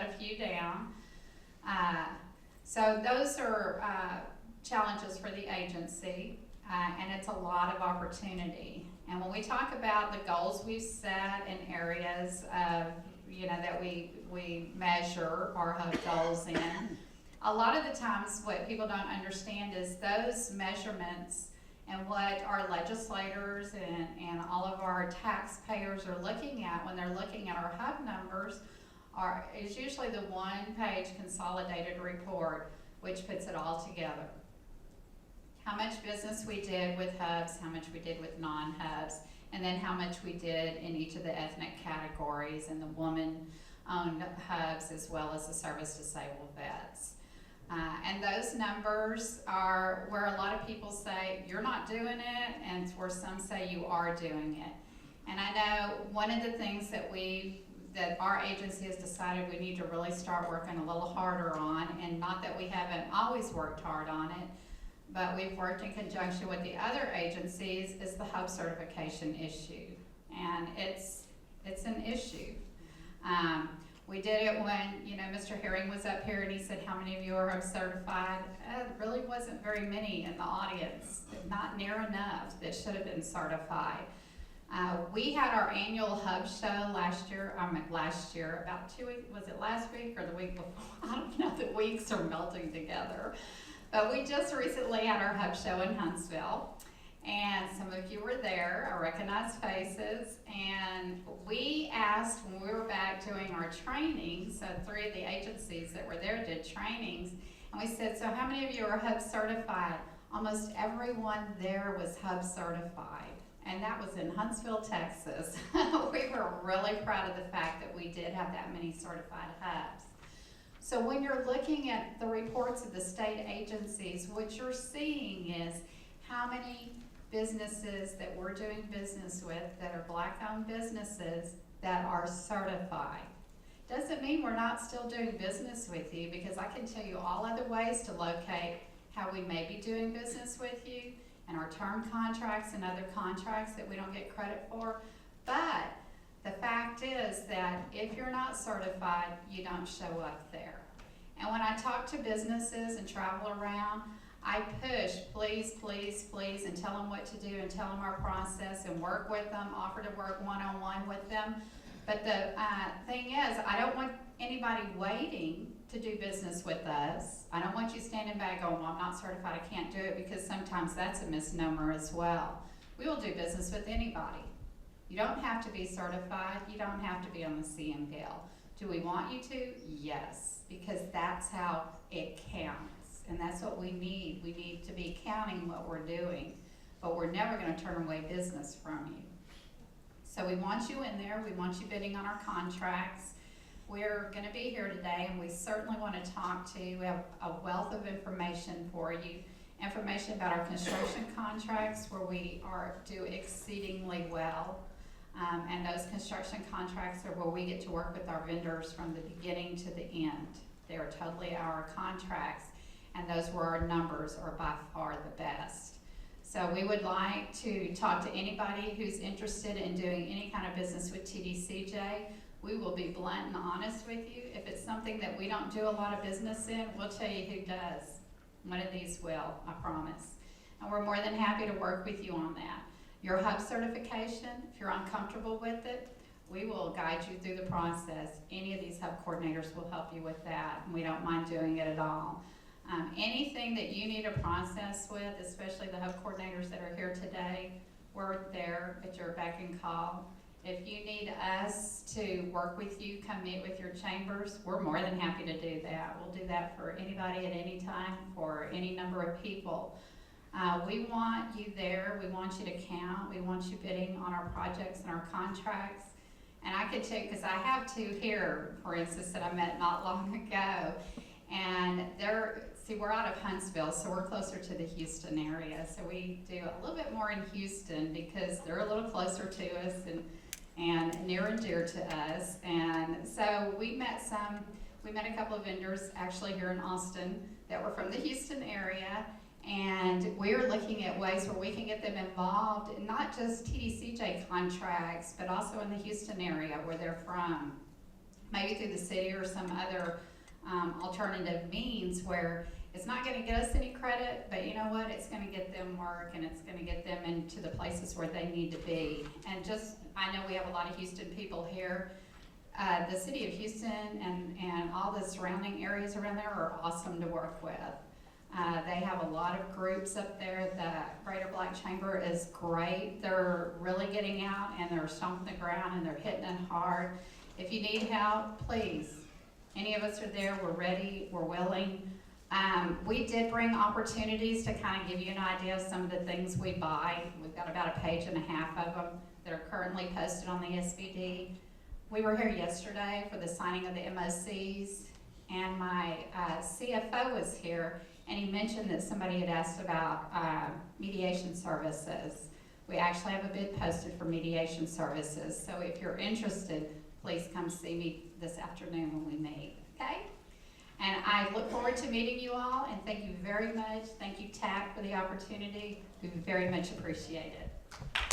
shut a few down. So those are challenges for the agency, and it's a lot of opportunity. And when we talk about the goals we've set in areas of, that we measure our hub goals in, a lot of the times what people don't understand is those measurements and what our legislators and all of our taxpayers are looking at when they're looking at our hub numbers is usually the one-page consolidated report, which puts it all together. How much business we did with hubs, how much we did with non-hubs, and then how much we did in each of the ethnic categories and the woman-owned hubs as well as the service-disabled vets. And those numbers are where a lot of people say, you're not doing it, and where some say you are doing it. And I know one of the things that our agency has decided we need to really start working a little harder on, and not that we haven't always worked hard on it, but we've worked in conjunction with the other agencies, is the hub certification issue. And it's an issue. We did it when, Mr. Herring was up here and he said, how many of you are hub certified? It really wasn't very many in the audience, not near enough that should have been certified. We had our annual hub show last year, about 2 weeks, was it last week or the week before? I don't know, the weeks are melting together. But we just recently had our hub show in Huntsville. And some of you were there, I recognize faces, and we asked when we were back doing our training, so 3 of the agencies that were there did trainings, and we said, so how many of you are hub certified? Almost everyone there was hub certified, and that was in Huntsville, Texas. We were really proud of the fact that we did have that many certified hubs. So when you're looking at the reports of the state agencies, what you're seeing is how many businesses that we're doing business with that are Black-owned businesses that are certified. Doesn't mean we're not still doing business with you, because I can tell you all other ways to locate how we may be doing business with you and our term contracts and other contracts that we don't get credit for. But the fact is that if you're not certified, you don't show up there. And when I talk to businesses and travel around, I push, please, please, please, and tell them what to do and tell them our process and work with them, offer to work one-on-one with them. But the thing is, I don't want anybody waiting to do business with us. I don't want you standing back going, well, I'm not certified, I can't do it, because sometimes that's a misnomer as well. We will do business with anybody. You don't have to be certified. You don't have to be on the CMPL. Do we want you to? Yes, because that's how it counts. And that's what we need. We need to be counting what we're doing, but we're never going to turn away business from you. So we want you in there. We want you bidding on our contracts. We're going to be here today, and we certainly want to talk to you. We have a wealth of information for you. Information about our construction contracts, where we do exceedingly well. And those construction contracts are where we get to work with our vendors from the beginning to the end. They are totally our contracts. And those where our numbers are by far the best. So we would like to talk to anybody who's interested in doing any kind of business with TDCJ. We will be blunt and honest with you. If it's something that we don't do a lot of business in, we'll tell you who does. One of these will, I promise. And we're more than happy to work with you on that. Your hub certification, if you're uncomfortable with it, we will guide you through the process. Any of these hub coordinators will help you with that, and we don't mind doing it at all. Anything that you need a process with, especially the hub coordinators that are here today, we're there at your beck and call. If you need us to work with you, come meet with your chambers, we're more than happy to do that. We'll do that for anybody at any time, for any number of people. We want you there. We want you to count. We want you bidding on our projects and our contracts. And I can tell you, because I have 2 here, for instance, that I met not long ago. And we're out of Huntsville, so we're closer to the Houston area. So we do a little bit more in Houston because they're a little closer to us and near and dear to us. And so we met a couple of vendors actually here in Austin that were from the Houston area. And we're looking at ways where we can get them involved in not just TDCJ contracts, but also in the Houston area where they're from. maybe through the city or some other alternative means where it's not gonna get us any credit, but you know what, it's gonna get them work and it's gonna get them into the places where they need to be. And just, I know we have a lot of Houston people here. The city of Houston and all the surrounding areas around there are awesome to work with. They have a lot of groups up there. The Greater Black Chamber is great. They're really getting out and they're stomping the ground and they're hitting it hard. If you need help, please, any of us are there. We're ready, we're willing. We did bring opportunities to kind of give you an idea of some of the things we buy. We've got about 1.5 pages of them that are currently posted on the SBD. We were here yesterday for the signing of the MOCs, and my CFO was here, and he mentioned that somebody had asked about mediation services. We actually have a bid posted for mediation services, so if you're interested, please come see me this afternoon when we meet, okay? And I look forward to meeting you all, and thank you very much. Thank you, Taaacc, for the opportunity. We very much appreciate it.